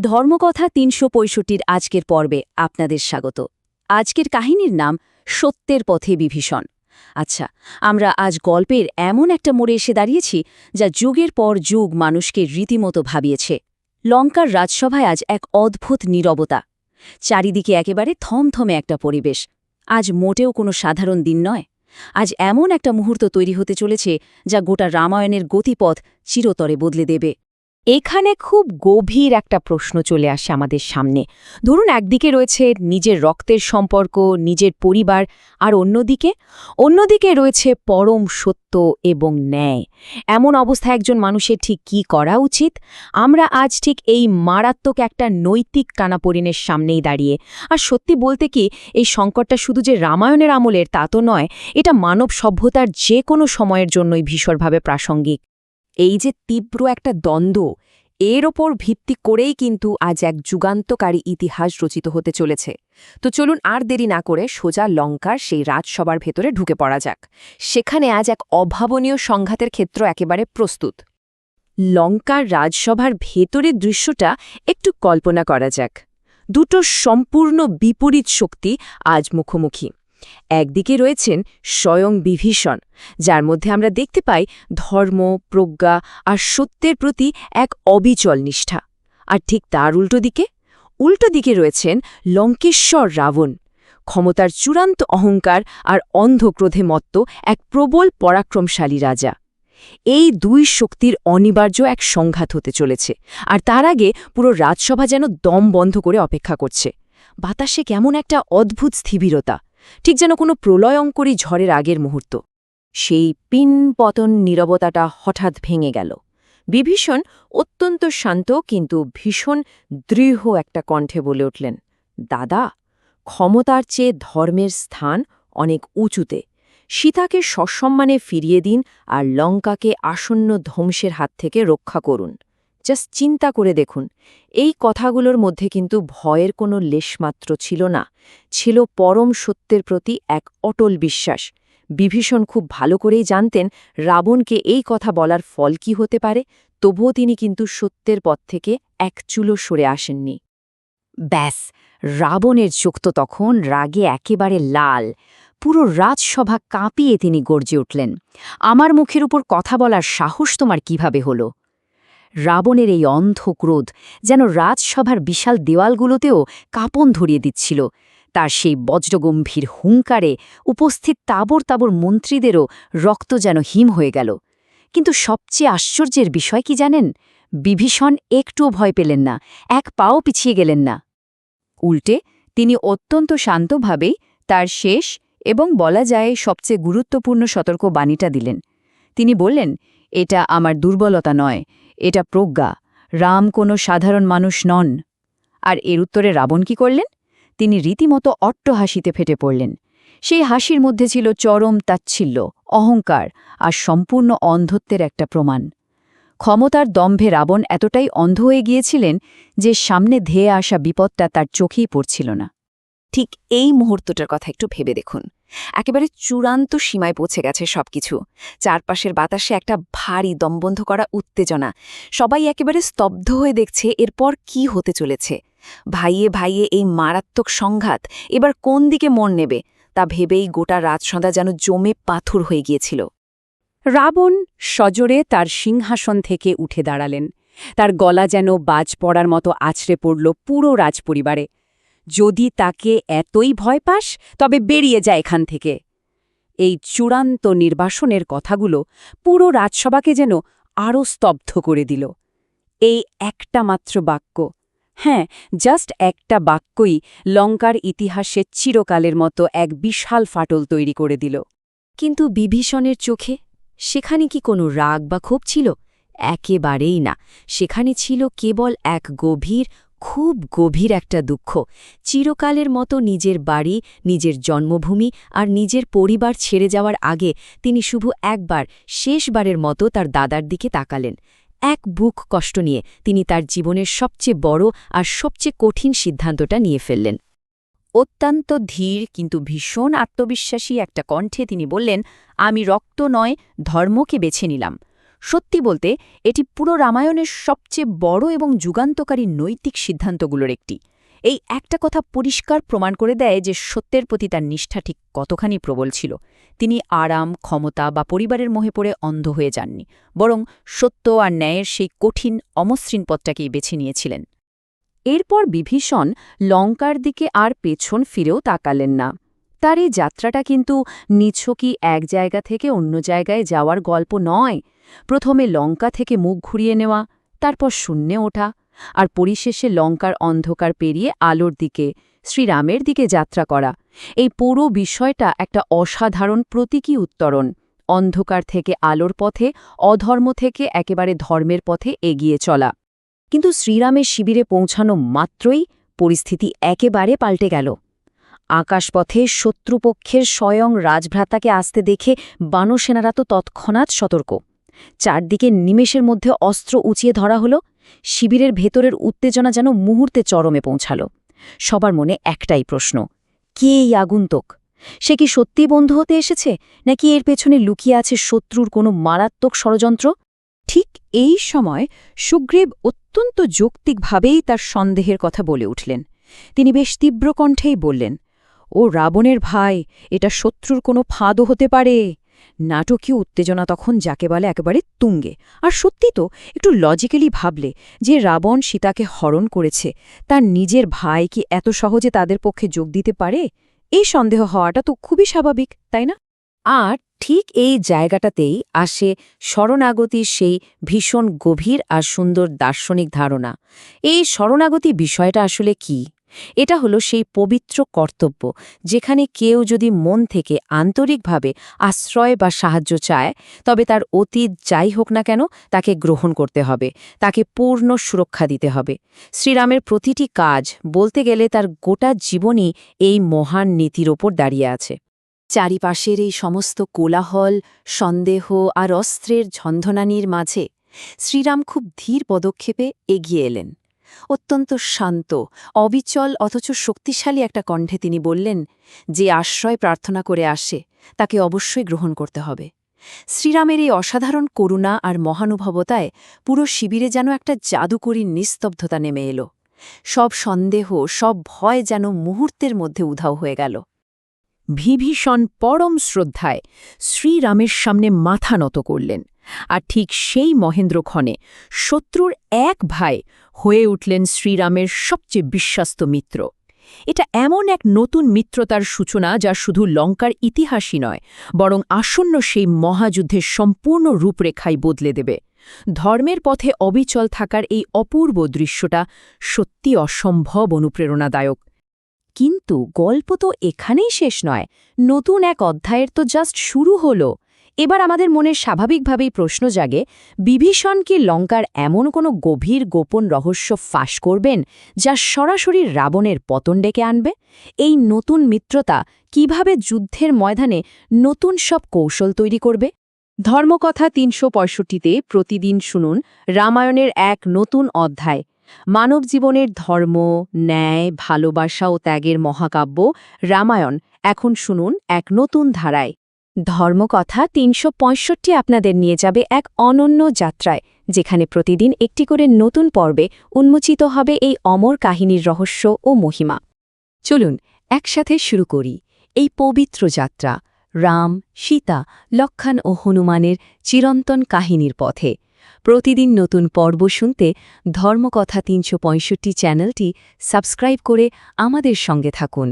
ধর্মকথা ৩৬৫-র আজকের পর্বে আপনাদের স্বাগত। আজকের কাহিনীর নাম সত্যের পথে বিভীষণ। আচ্ছা, আমরা আজ গল্পের এমন একটা মোড়ে এসে দাঁড়িয়েছি যা যুগের পর যুগ মানুষকে রীতিমতো ভাবিয়েছে। লঙ্কার রাজসভায় আজ এক অদ্ভুত নীরবতা। চারিদিকে একেবারে থমথমে একটা পরিবেশ। আজ মোটেও কোনো সাধারণ দিন নয়। আজ এমন একটা মুহূর্ত তৈরি হতে চলেছে যা গোটা রামায়ণের গতিপথ চিরতরে বদলে দেবে। এখানে খুব গভীর একটা প্রশ্ন চলে আসে আমাদের সামনে। ধরুন, একদিকে রয়েছে নিজের রক্তের সম্পর্ক, নিজের পরিবার, আর অন্যদিকে রয়েছে পরম সত্য এবং ন্যায়। এমন অবস্থায় একজন মানুষের ঠিক কী করা উচিত? আমরা আজ ঠিক এই মারাত্মক একটা নৈতিক টানাপোড়েনের সামনেই দাঁড়িয়ে। আর সত্যি বলতে কি, এই সংকটটা শুধু যে রামায়ণের আমলের তা তো নয়, এটা মানব সভ্যতার যে কোনো সময়ের জন্যই ভীষণভাবে প্রাসঙ্গিক। এই যে তীব্র একটা দ্বন্দ্ব, এর ওপর ভিত্তি করেই কিন্তু আজ এক যুগান্তকারী ইতিহাস রচিত হতে চলেছে। তো চলুন আর দেরি না করে সোজা লঙ্কার সেই রাজসভার ভেতরে ঢুকে পড়া যাক। সেখানে আজ এক অভাবনীয় সংঘাতের ক্ষেত্র একেবারে প্রস্তুত। লঙ্কার রাজসভার ভেতরের দৃশ্যটা একটু কল্পনা করা যাক। দুটো সম্পূর্ণ বিপরীত শক্তি আজ মুখোমুখি। একদিকে রয়েছেন স্বয়ং বিভীষণ, যার মধ্যে আমরা দেখতে পাই ধর্ম, প্রজ্ঞা আর সত্যের প্রতি এক অবিচল নিষ্ঠা। আর ঠিক তার উল্টো দিকে রয়েছেন লঙ্কেশ্বর রাবণ, ক্ষমতার চূড়ান্ত অহংকার আর অন্ধক্রোধে মত্ত এক প্রবল পরাক্রমশালী রাজা। এই দুই শক্তির অনিবার্য এক সংঘাত হতে চলেছে, আর তার আগে পুরো রাজসভা যেন দম বন্ধ করে অপেক্ষা করছে। বাতাসে কেমন একটা অদ্ভুত স্থিবিরতা, ঠিক যেন কোনো প্রলয়ঙ্করী ঝড়ের আগের মুহূর্ত। সেই পিন-পতন নীরবতাটা হঠাৎ ভেঙে গেল। বিভীষণ অত্যন্ত শান্ত কিন্তু ভীষণ দৃঢ় একটা কণ্ঠে বলে উঠলেন, দাদা, ক্ষমতার চেয়ে ধর্মের স্থান অনেক উঁচুতে। সীতাকে সসম্মানে ফিরিয়ে দিন আর লঙ্কাকে আসন্ন ধ্বংসের হাত থেকে রক্ষা করুন। জাস্ট চিন্তা করে দেখুন, এই কথাগুলোর মধ্যে কিন্তু ভয়ের কোনো লেশমাত্র ছিল না, ছিল পরম সত্যের প্রতি এক অটল বিশ্বাস। বিভীষণ খুব ভালো করেই জানতেন রাবণকে এই কথা বলার ফল কি হতে পারে, তবুও তিনি কিন্তু সত্যের পথ থেকে এক চুলো সরে আসেননি। ব্যাস, রাবণের চোখ তো তখন রাগে একেবারে লাল। পুরো রাজসভা কাঁপিয়ে তিনি গর্জে উঠলেন, আমার মুখের উপর কথা বলার সাহস তোমার কিভাবে হলো? রাবণের এই অন্ধ ক্রোধ যেন রাজসভার বিশাল দেওয়ালগুলোতেও কাঁপন ধরিয়ে দিচ্ছিল। তার সেই বজ্রগম্ভীর হুঙ্কারে উপস্থিত তাবর তাবর মন্ত্রীদেরও রক্ত যেন হিম হয়ে গেল। কিন্তু সবচেয়ে আশ্চর্যের বিষয় কি জানেন? বিভীষণ একটুও ভয় পেলেন না, এক পাও পিছিয়ে গেলেন না। উল্টে তিনি অত্যন্ত শান্তভাবেই তার শেষ এবং বলা যায় সবচেয়ে গুরুত্বপূর্ণ সতর্ক বাণীটা দিলেন। তিনি বললেন, এটা আমার দুর্বলতা নয়, এটা প্রজ্ঞা। রাম কোনো সাধারণ মানুষ নন। আর এর উত্তরে রাবণ কি করলেন? তিনি রীতিমতো অট্টহাসিতে ফেটে পড়লেন। সেই হাসির মধ্যে ছিল চরম তাচ্ছিল্য, অহংকার আর সম্পূর্ণ অন্ধত্বের একটা প্রমাণ। ক্ষমতার দম্ভে রাবণ এতটাই অন্ধ হয়ে গিয়েছিলেন যে সামনে ধেয়ে আসা বিপদটা তার চোখেই পড়ছিল না। ঠিক এই মুহূর্তটার কথা একটু ভেবে দেখুন। একেবারে চূড়ান্ত সীমায় পৌঁছে গেছে সবকিছু। চারপাশের বাতাসে একটা ভারী দমবন্ধ করা উত্তেজনা। সবাই একেবারে স্তব্ধ হয়ে দেখছে এরপর কি হতে চলেছে। ভাইয়ে ভাইয়ে এই মারাত্মক সংঘাত এবার কোন দিকে মন নেবে তা ভেবেই গোটা রাজসন্ধ্যা যেন জমে পাথর হয়ে গিয়েছিল। রাবণ সজোরে তার সিংহাসন থেকে উঠে দাঁড়ালেন। তার গলা যেন বাজ পড়ার মতো আছড়ে পড়ল পুরো রাজপরিবারে। যদি তাকে এতই ভয় পাস, তবে বেরিয়ে যায় এখান থেকে। এই চূড়ান্ত নির্বাসনের কথাগুলো পুরো রাজসভাকে যেন আরও স্তব্ধ করে দিল। এই একটা মাত্র বাক্য, হ্যাঁ, জাস্ট একটা বাক্যই লঙ্কার ইতিহাসে চিরকালের মতো এক বিশাল ফাটল তৈরি করে দিল। কিন্তু বিভীষণের চোখে সেখানে কি কোনো রাগ বা ক্ষোভ ছিল? একেবারেই না। সেখানে ছিল কেবল এক খুব গভীর একটা দুঃখ। চিরকালের মতো নিজের বাড়ি, নিজের জন্মভূমি আর নিজের পরিবার ছেড়ে যাওয়ার আগে তিনি শুধু একবার, শেষবারের মতো তার দাদার দিকে তাকালেন। এক বুক কষ্ট নিয়ে তিনি তার জীবনের সবচেয়ে বড় আর সবচেয়ে কঠিন সিদ্ধান্তটা নিয়ে ফেললেন। অত্যন্ত ধীর কিন্তু ভীষণ আত্মবিশ্বাসী একটা কণ্ঠে তিনি বললেন, আমি রক্ত নয়, ধর্মকে বেছে নিলাম। সত্যি বলতে এটি পুরো রামায়ণের সবচেয়ে বড় এবং যুগান্তকারী নৈতিক সিদ্ধান্তগুলোর একটি। এই একটা কথা পরিষ্কার প্রমাণ করে দেয় যে সত্যের প্রতি তার নিষ্ঠা ঠিক কতখানি প্রবল ছিল। তিনি আরাম, ক্ষমতা বা পরিবারের মোহে পড়ে অন্ধ হয়ে যাননি, বরং সত্য আর ন্যায়ের সেই কঠিন অমসৃণ পথটাকেই বেছে নিয়েছিলেন। এরপর বিভীষণ লঙ্কার দিকে আর পেছন ফিরেও তাকালেন না। তার এই যাত্রাটা কিন্তু নিছকই এক জায়গা থেকে অন্য জায়গায় যাওয়ার গল্প নয়। প্রথমে লঙ্কা থেকে মুখ ঘুরিয়ে নেওয়া, তারপর শূন্যে ওঠা, আর পরিশেষে লঙ্কার অন্ধকার পেরিয়ে আলোর দিকে, শ্রীরামের দিকে যাত্রা করা। এই পুরো বিষয়টা একটা অসাধারণ প্রতীকী উত্তরণ। অন্ধকার থেকে আলোর পথে, অধর্ম থেকে একেবারে ধর্মের পথে এগিয়ে চলা। কিন্তু শ্রীরামের শিবিরে পৌঁছানো মাত্রই পরিস্থিতি একেবারে পাল্টে গেল। আকাশপথে শত্রুপক্ষের স্বয়ং রাজভ্রাতাকে আসতে দেখে বানরসেনারা তো তৎক্ষণাৎ সতর্ক। চারদিকে নিমেষের মধ্যে অস্ত্র উঁচিয়ে ধরা হলো। শিবিরের ভেতরের উত্তেজনা যেন মুহূর্তে চরমে পৌঁছাল। সবার মনে একটাই প্রশ্ন, কে এই আগন্তুক? সে কি সত্যিই বন্ধু হতে এসেছে, নাকি এর পেছনে লুকিয়ে আছে শত্রুর কোনো মারাত্মক ষড়যন্ত্র? ঠিক এই সময় সুগ্রীব অত্যন্ত যৌক্তিকভাবেই তার সন্দেহের কথা বলে উঠলেন। তিনি বেশ তীব্র কণ্ঠেই বললেন, ও রাবণের ভাই, এটা শত্রুর কোনো ফাঁদও হতে পারে। নাটকীয় উত্তেজনা তখন যাকে বলে একেবারে তুঙ্গে। আর সত্যি তো, একটু লজিক্যালি ভাবলে, যে রাবণ সীতাকে হরণ করেছে, তার নিজের ভাই কি এত সহজে তাদের পক্ষে যোগ দিতে পারে? এই সন্দেহ হওয়াটা তো খুবই স্বাভাবিক, তাই না? আর ঠিক এই জায়গাটাতেই আসে শরণাগতির সেই ভীষণ গভীর আর সুন্দর দার্শনিক ধারণা। এই শরণাগতি বিষয়টা আসলে কি? এটা হলো সেই পবিত্র কর্তব্য, যেখানে কেউ যদি মন থেকে আন্তরিকভাবে আশ্রয় বা সাহায্য চায়, তবে তার অতীত যাই হোক না কেন তাকে গ্রহণ করতে হবে, তাকে পূর্ণ সুরক্ষা দিতে হবে। শ্রীরামের প্রতিটি কাজ, বলতে গেলে তার গোটা জীবনই এই মহান নীতির ওপর দাঁড়িয়ে আছে। চারিপাশের এই সমস্ত কোলাহল, সন্দেহ আর অস্ত্রের ঝন্ধনানির মাঝে শ্রীরাম খুব ধীর পদক্ষেপে এগিয়ে এলেন। অত্যন্ত শান্ত, অবিচল অথচ শক্তিশালী একটা কণ্ঠে তিনি বললেন, যে আশ্রয় প্রার্থনা করে আসে তাকে অবশ্যই গ্রহণ করতে হবে। শ্রীরামের এই অসাধারণ করুণা আর মহানুভবতায় পুরো শিবিরে যেন একটা জাদুকরী নিস্তব্ধতা নেমে এলো। সব সন্দেহ, সব ভয় যেন মুহূর্তের মধ্যে উধাও হয়ে গেল। বিভীষণ পরম শ্রদ্ধায় শ্রীরামের সামনে মাথা নত করলেন। আর ঠিক সেই মহেন্দ্রক্ষণে শত্রুর এক ভাই হয়ে উঠলেন শ্রীরামের সবচেয়ে বিশ্বস্ত মিত্র। এটা এমন এক নতুন মিত্রতার সূচনা যা শুধু লঙ্কার ইতিহাসই নয়, বরং আসন্ন সেই মহাযুদ্ধের সম্পূর্ণ রূপরেখাই বদলে দেবে। ধর্মের পথে অবিচল থাকার এই অপূর্ব দৃশ্যটা সত্যি অসম্ভব অনুপ্রেরণাদায়ক। কিন্তু গল্প তো এখানেই শেষ নয়, নতুন এক অধ্যায়ের তো জাস্ট শুরু হলো। এবার আমাদের মনে স্বাভাবিকভাবেই প্রশ্ন জাগে, বিভীষণ কি লঙ্কার এমন কোনো গভীর গোপন রহস্য ফাঁস করবেন, যা সরাসরি রাবণের পতন ডেকে আনবে? এই নতুন মিত্রতা কিভাবে যুদ্ধের ময়দানে নতুন সব কৌশল তৈরি করবে? ধর্মকথা ৩৬৫তে প্রতিদিন শুনুন রামায়ণের এক নতুন অধ্যায়, মানব জীবনের ধর্ম, ন্যায়, ভালোবাসা ও ত্যাগের মহাকাব্য রামায়ণ এখন শুনুন এক নতুন ধারায়। ধর্মকথা ৩৬৫ আপনাদের নিয়ে যাবে এক অনন্য যাত্রায়, যেখানে প্রতিদিন একটি করে নতুন পর্বে উন্মোচিত হবে এই অমর কাহিনীর রহস্য ও মহিমা। চলুন একসাথে শুরু করি এই পবিত্র যাত্রা, রাম, সীতা, লক্ষ্মণ ও হনুমানের চিরন্তন কাহিনীর পথে। প্রতিদিন নতুন পর্ব শুনতে ধর্মকথা ৩৬৫ চ্যানেলটি সাবস্ক্রাইব করে আমাদের সঙ্গে থাকুন।